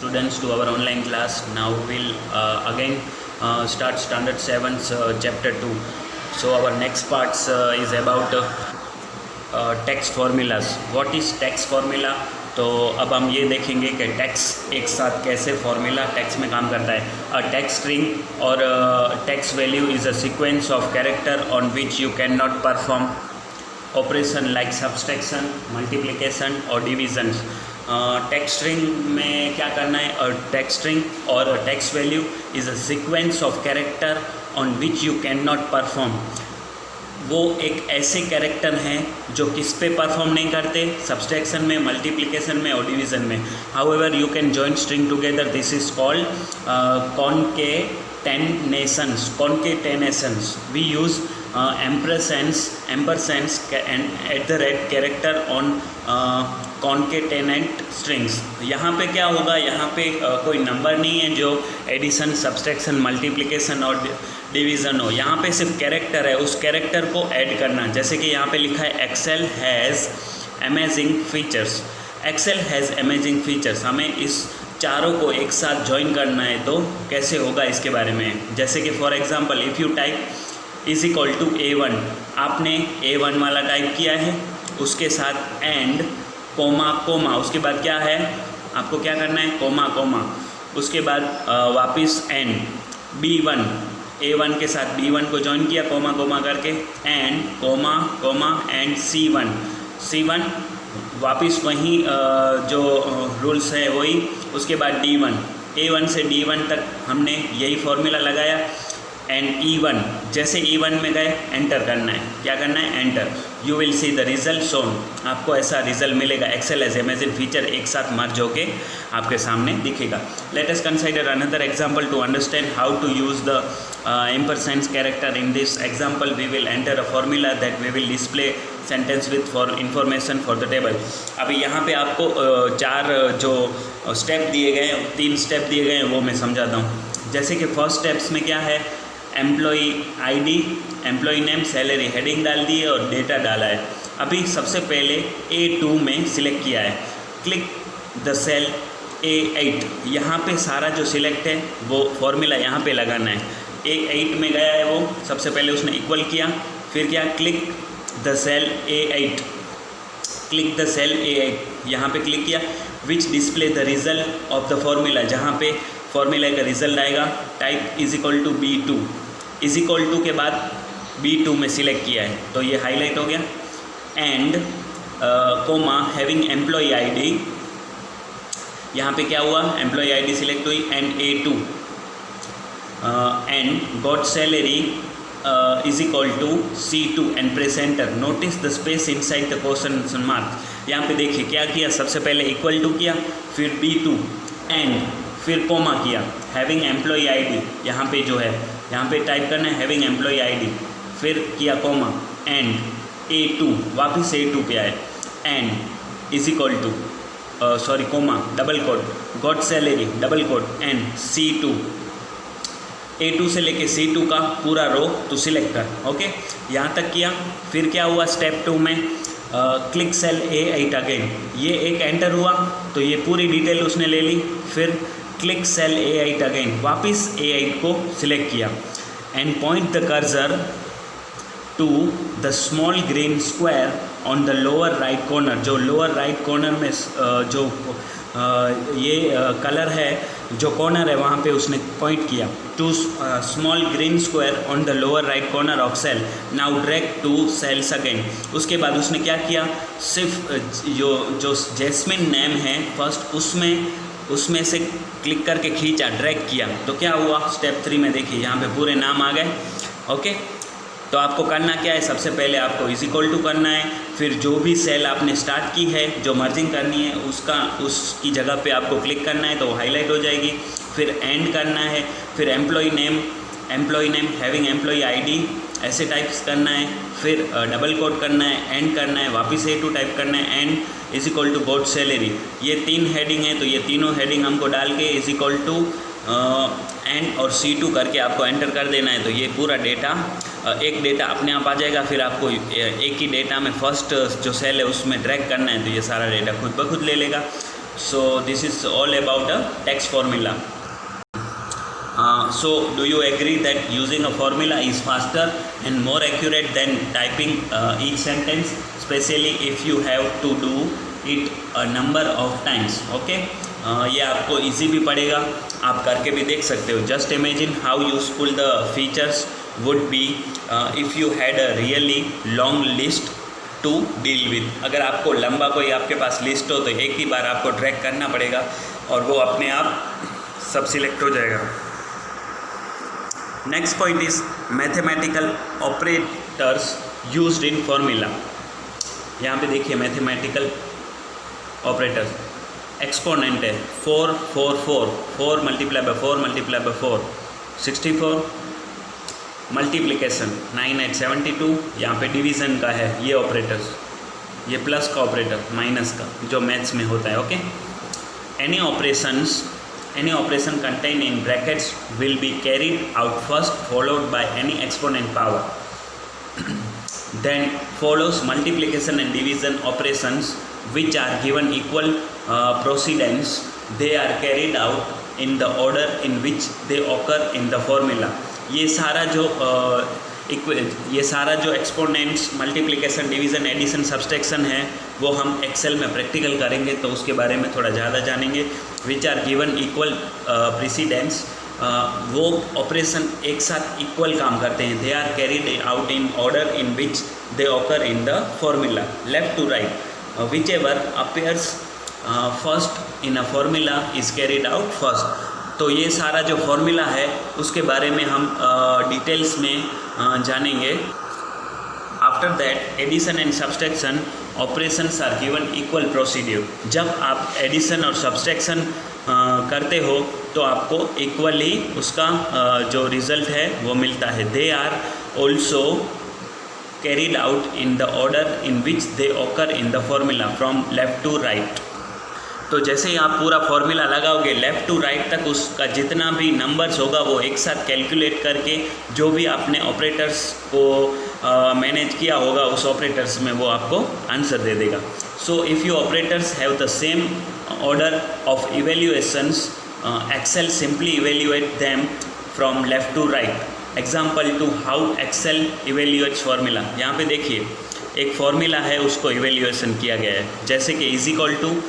students to our online class. Now we'll again start standard 7's chapter 2. So our next part is about text formulas. What is text formula? तो अब हम ये देखेंगे कि text एक साथ कैसे फॉर्मूला टेक्स्ट में काम करता है. अ टेक्स्ट स्ट्रिंग और text value is a sequence of character on which you can not perform operation like subtraction, multiplication और डिवीजन. टेक्स्ट स्ट्रिंग में क्या करना है? और टेक्स्ट स्ट्रिंग और text value is a sequence of character on which you can not perform. वो एक ऐसे कैरेक्टर हैं जो किस पे परफॉर्म नहीं करते, सब्सट्रैक्शन में, मल्टीप्लिकेशन में और डिवीज़न में. However you can join string together. This is called concatenations. Concatenations we use ampersands and at the rate character on concatenate strings. यहाँ पे क्या होगा? यहाँ पे कोई नंबर नहीं है जो एडिशन, सब्सट्रैक्शन, मल्टीप्लिकेशन और डिवीज़न हो. यहाँ पे सिर्फ कैरेक्टर है, उस कैरेक्टर को ऐड करना. जैसे कि यहाँ पे लिखा है Excel has amazing features. Excel has amazing features. हमें इस चारों को एक साथ ज्वाइन करना है तो कैसे होगा इसके बारे में. जैसे कि for example if you type is equal to A1, आपने A1 वाला टाइप किया है, उसके साथ एंड कोमा कोमा, उसके बाद क्या है आपको क्या करना है? कोमा कोमा, उसके बाद वापस एंड B1, A1 के साथ B1 को ज्वाइन किया कोमा कोमा करके, and comma comma and C1 वापस वहीं जो रूल्स है वही. उसके बाद D1, A1 से D1 तक हमने यही फॉर्मूला लगाया. एंड E1, जैसे E1 में गए एंटर करना है. क्या करना है? Enter. You will see the result shown. आपको ऐसा रिजल्ट मिलेगा. एक्सेल एज अमेजिंग फीचर एक साथ मर्ज होके आपके सामने दिखेगा. Let us consider another example to understand how to use the ampersand character. In this example we will enter a formula that we will display sentence with for information for the table. अभी यहाँ पे आपको चार जो step दिए गए हैं, 3 step दिए गए हैं, वो मैं समझाता हूँ. जैसे कि फर्स्ट स्टेप्स में क्या है? Employee ID, employee name, salary, heading डाल दी है और डेटा डाला है. अभी सबसे पहले A2 में सिलेक्ट किया है. Click the cell A8. यहाँ पे सारा जो सिलेक्ट है वो फॉर्मूला यहाँ पे लगाना है. A8 में गया है वो, सबसे पहले उसने इक्वल किया, फिर क्या? Click the cell A8. Click the cell A8, यहाँ पे क्लिक किया. Which display the result of the formula, जहाँ पे फॉर्मूला का रिजल्ट आएगा. Type is equal to B2. Is equal to के बाद B2 में सिलेक्ट किया है तो ये हाईलाइट हो गया. And comma having employee ID, यहाँ पे क्या हुआ? एम्प्लॉई आईडी सिलेक्ट हुई. And A2 and got salary is equal to C2 and press enter. Notice the space inside the question mark. यहाँ पे देखिए क्या किया? सबसे पहले इक्वल टू किया, फिर B2 एंड फिर कोमा किया. हैविंग एम्प्लॉई आईडी, यहाँ पे जो है यहाँ पे टाइप करना है हैविंग एम्प्लॉई आईडी, फिर किया कोमा एंड A2, वापस A2 पे आए. And is equal to sorry comma double quote got salary double quote and C2. A2 से लेके C2 का पूरा रो तो सिलेक्ट कर. ओके, यहाँ तक किया. फिर क्या हुआ? स्टेप 2 में क्लिक सेल A8 अगेन. ये एक एंटर हुआ तो ये पूरी डिटेल उसने ले ली. फिर क्लिक सेल A8 अगेन, वापस A8 को सिलेक्ट किया. And point the cursor to the small green square on the lower right corner. जो लोअर राइट कॉर्नर में जो ये कलर है, जो कॉर्नर है वहाँ पे उसने पॉइंट किया. To small green square on the lower right corner of cell. Now drag to cells again. उसके बाद उसने क्या किया? सिर्फ जो जैस्मिन नेम है फर्स्ट, उसमें से क्लिक करके खींचा, ड्रैग किया. तो क्या हुआ? स्टेप 3 में देखिए यहाँ पे पूरे नाम आ गए. ओके, तो आपको करना क्या है? सबसे पहले आपको इज इक्वल टू करना है. फिर जो भी सेल आपने स्टार्ट की है, जो मर्जिंग करनी है, उसकी जगह पे आपको क्लिक करना है तो वो हाईलाइट हो जाएगी. फिर एंड करना है. फिर employee name having employee ID ऐसे टाइप्स करना है. फिर डबल कोट करना है, एंड करना है, वापस A2 टाइप करना है, and is equal to got salary. ये 3 हेडिंग है तो ये तीनों हेडिंग हमको डाल के इज इक्वल टू एंड और C2 करके आपको एंटर कर देना है. तो ये पूरा डेटा, एक डेटा अपने आप आ जाएगा. फिर आपको एक ही डेटा में फर्स्ट जो सेल है उसमें ड्रैग करना है तो ये सारा डेटा खुद ब खुद ले लेगा. So this is all about a text formula. So do you agree that using a formula is faster and more accurate than typing each sentence, especially if you have to do it a number of times? Okay, ये आपको easy भी पड़ेगा, आप करके भी देख सकते हो. Just imagine how useful the features would be if you had a really long list to deal with. अगर आपको लंबा कोई आपके पास लिस्ट हो तो एक ही बार आपको ड्रैग करना पड़ेगा और वो अपने आप सब सिलेक्ट हो जाएगा. Next point is mathematical operators used in formula. यहाँ पे देखिए मैथमेटिकल ऑपरेटर्स. एक्सपोनेंट है 4 4 4, 4 multiply by 4 multiply by 4 64. Multiplication 9 8 72. यहाँ पे डिवीज़न का है ये ऑपरेटर्स, ये प्लस का ऑपरेटर, माइनस का जो मैथ्स में होता है. Okay, any operation contained in brackets will be carried out first, followed by any exponent power. Then follows multiplication and division operations which are given equal precedence. They are carried out in the order in which they occur in the formula. ये सारा जो exponents, multiplication, division, addition, subtraction है वो हम Excel में practical करेंगे तो उसके बारे में थोड़ा ज़्यादा जानेंगे. Which are given equal precedence, वो ऑपरेशन एक साथ इक्वल काम करते हैं. They are carried out in order in which they occur in the formula, left to right. Whichever appears first in a formula is carried out first. तो ये सारा जो फॉर्मूला है उसके बारे में हम डिटेल्स में जानेंगे. After that addition and subtraction operations are given equal procedure. जब आप एडिशन और सब्सट्रैक्शन करते हो तो आपको इक्वली उसका जो रिज़ल्ट है वो मिलता है. They are also carried out in the order in which they occur in the formula from left to right. तो जैसे ही आप पूरा फॉर्मूला लगाओगे लेफ़्ट टू राइट तक उसका जितना भी नंबर्स होगा वो एक साथ कैलकुलेट करके जो भी आपने ऑपरेटर्स को मैनेज किया होगा उस ऑपरेटर्स में वो आपको आंसर दे देगा. So if you operators have the same order of evaluations, Excel simply evaluate them from left to right. Example to how Excel evaluates formula. यहाँ पे देखिए एक फार्मूला है उसको इवेल्युएशन किया गया है, जैसे कि is equal to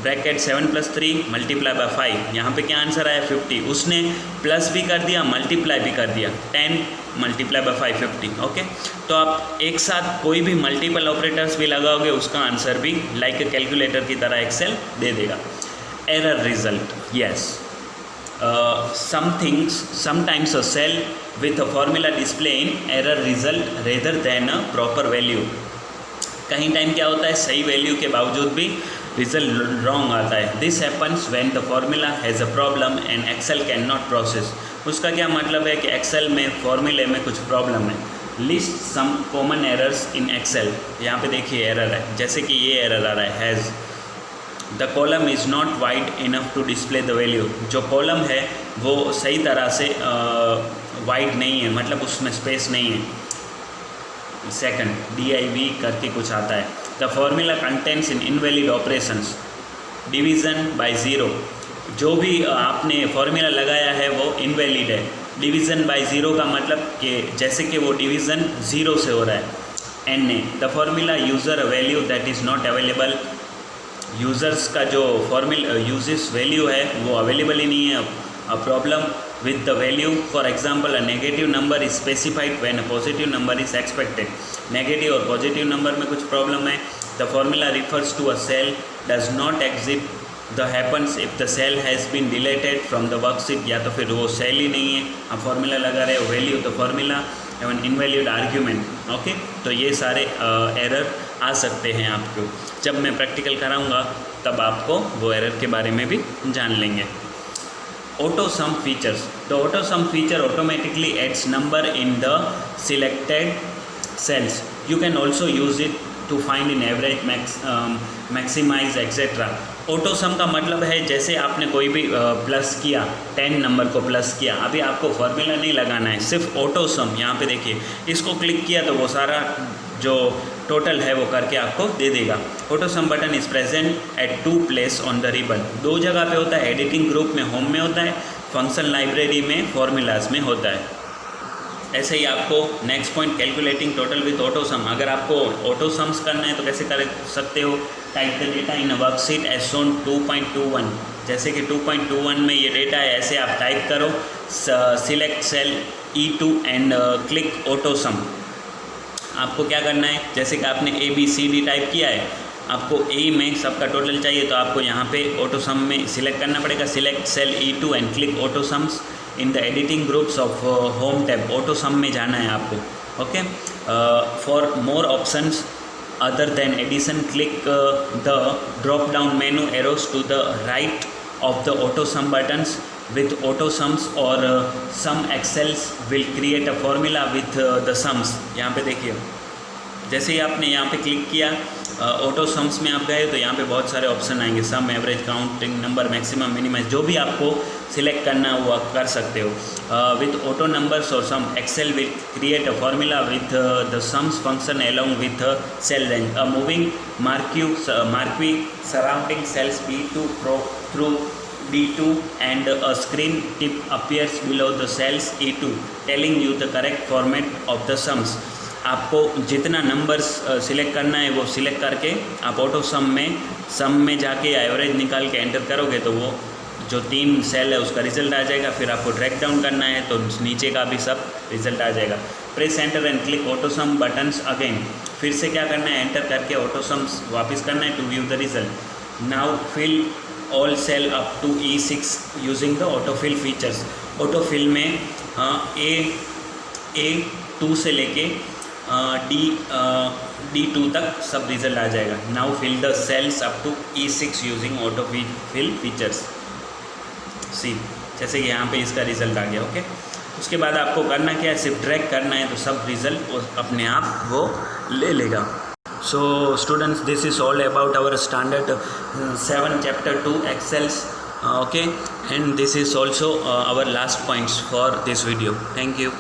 bracket 7 + 3 multiply by 5. यहाँ पे क्या आंसर आया 50. उसने प्लस भी कर दिया, मल्टीप्लाई भी कर दिया, 10 मल्टीप्लाई बाय 5 50. ओके, तो आप एक साथ कोई भी मल्टीपल ऑपरेटर्स भी लगाओगे उसका आंसर भी लाइक ए कैलकुलेटर की तरह एक्सेल दे देगा. Error result, yes, sometimes a cell with a formula display in error result rather than a proper value. कहीं टाइम क्या होता है सही वैल्यू के बावजूद भी रिजल्ट रॉन्ग आता है. This happens when the formula has a problem and Excel can not process. उसका क्या मतलब है कि एक्सेल में फॉर्मूले में कुछ प्रॉब्लम है. List some common errors in Excel. यहाँ पे देखिए एरर है, जैसे कि ये एरर आ रहा है, has the column is not wide enough to display the value. जो कॉलम है वो सही तरह से वाइड नहीं है, मतलब उसमें स्पेस नहीं है. सेकंड DIV करके कुछ आता है. The formula contents in invalid operations. Division by zero, जो भी आपने फॉर्मूला लगाया है वो इनवैलिड है. डिवीज़न बाय ज़ीरो का मतलब कि जैसे कि वो डिवीज़न ज़ीरो से हो रहा है. NA, the formula user value that is not available. Users का जो फॉर्मूला यूजेस वैल्यू है वो अवेलेबल ही नहीं है. A problem with the value, for example a negative number is specified when a positive number is expected. Negative और positive number में कुछ problem है. the formula refers to a cell does not exist. the happens if the cell has been deleted from the worksheet. या तो फिर वो cell ही नहीं है, आप फॉर्मूला लगा रहे हो वैल्यू तो फॉर्मूला एवं इनवैलिड आर्ग्यूमेंट. ओके, तो ये सारे एरर आ सकते हैं आपको. जब मैं प्रैक्टिकल कराऊंगा तब आपको वो एरर के बारे में भी जान लेंगे. Auto sum features. The auto sum feature automatically adds number in the selected cells. You can also use it to find in average, maximize, etc. Auto सम का मतलब है जैसे आपने कोई भी प्लस किया, 10 नंबर को प्लस किया, अभी आपको फार्मूला नहीं लगाना है, सिर्फ ऑटो सम. यहाँ पे देखिए इसको क्लिक किया तो वो सारा जो टोटल है वो करके आपको दे देगा। AutoSum button is present at 2 place on the ribbon, 2 जगह पे होता है, एडिटिंग ग्रुप में होम में होता है, फंक्शन लाइब्रेरी में फॉर्मूलाज में होता है। ऐसे ही आपको next point calculating total with AutoSum, अगर आपको ऑटोसम्स करना है तो कैसे कर सकते हो, type the data in a worksheet as shown 2.21, जैसे कि 2.21 में ये डेटा है, ऐसे आप टाइप करो, select cell E2 and click autosum. आपको क्या करना है, जैसे कि आपने ABCD टाइप किया है, आपको A में सबका टोटल चाहिए तो आपको यहाँ पे ऑटोसम में सिलेक्ट करना पड़ेगा, select cell E2 and click autosums in the editing groups of home tab, autosum में जाना है आपको। Okay, for more options other than addition click the drop down menu arrows to the right of the AutoSum buttons with AutoSums or sum excels will create a formula with the sums। यहाँ पे देखिए, जैसे ही आपने यहाँ पे click किया ऑटोसम्स में आप गए तो यहाँ पे बहुत सारे ऑप्शन आएंगे, sum, average, counting number, maximum, minimum, जो भी आपको सिलेक्ट करना है वो आप कर सकते हो। विथ ऑटो नंबर्स और sum Excel will create a formula with the sums function along with cell range, a moving marquee surrounding cells B2 through D2 and a screen tip appears below the cells E2 telling you the correct format of the sums। आपको जितना numbers select करना है वो select करके आप auto सम में जाके average निकाल के एंटर करोगे तो वो जो 3 सेल है उसका रिजल्ट आ जाएगा। फिर आपको ट्रैक डाउन करना है तो नीचे का भी सब रिजल्ट आ जाएगा। Press enter and click auto some buttons again, फिर से क्या करना है, एंटर करके ऑटो सम्स वापस करना है to view the result. Now fill all cell up to E6 using the autofill features. Autofill में A2 से लेके D2 तक सब रिजल्ट आ जाएगा। Now fill the cells up to E6 using autofill features. See, जैसे कि यहाँ पे इसका रिजल्ट आ गया। ओके, उसके बाद आपको करना क्या है, सिर्फ ड्रैग करना है तो सब रिजल्ट वो अपने आप वो ले लेगा। So students, this is all about our standard 7 chapter 2 Excels, okay, and this is also our last points for this video. Thank you.